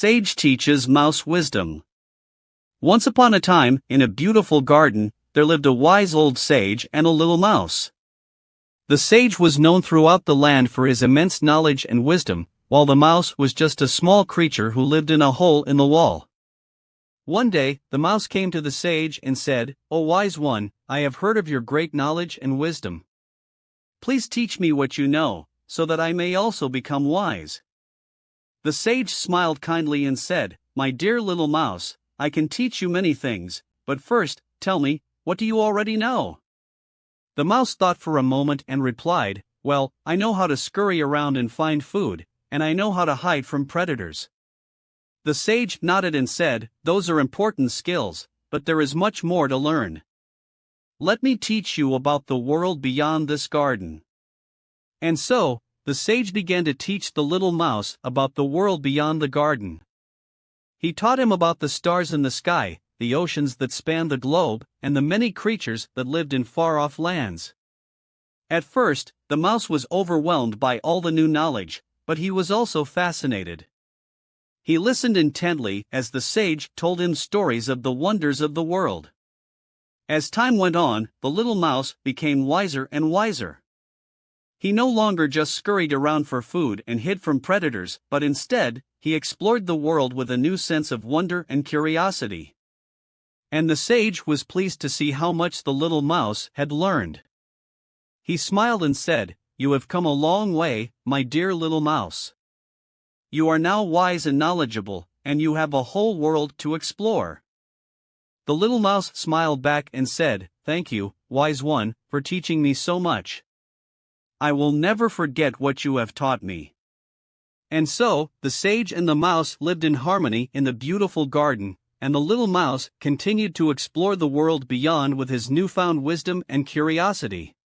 Sage teaches mouse wisdom. Once upon a time, in a beautiful garden, there lived a wise old sage and a little mouse. The sage was known throughout the land for his immense knowledge and wisdom, while the mouse was just a small creature who lived in a hole in the wall. One day, the mouse came to the sage and said, "O wise one, I have heard of your great knowledge and wisdom. Please teach me what you know, so that I may also become wise." The sage smiled kindly and said, "My dear little mouse, I can teach you many things, but first, tell me, what do you already know?" The mouse thought for a moment and replied, "Well, I know how to scurry around and find food, and I know how to hide from predators." The sage nodded and said, "Those are important skills, but there is much more to learn. Let me teach you about the world beyond this garden." And so, the sage began to teach the little mouse about the world beyond the garden. He taught him about the stars in the sky, the oceans that span the globe, and the many creatures that lived in far-off lands. At first, the mouse was overwhelmed by all the new knowledge, but he was also fascinated. He listened intently as the sage told him stories of the wonders of the world. As time went on, the little mouse became wiser and wiser. He no longer just scurried around for food and hid from predators, but instead, he explored the world with a new sense of wonder and curiosity. And the sage was pleased to see how much the little mouse had learned. He smiled and said, "You have come a long way, my dear little mouse. You are now wise and knowledgeable, and you have a whole world to explore." The little mouse smiled back and said, "Thank you, wise one, for teaching me so much. I will never forget what you have taught me." And so, the sage and the mouse lived in harmony in the beautiful garden, and the little mouse continued to explore the world beyond with his newfound wisdom and curiosity.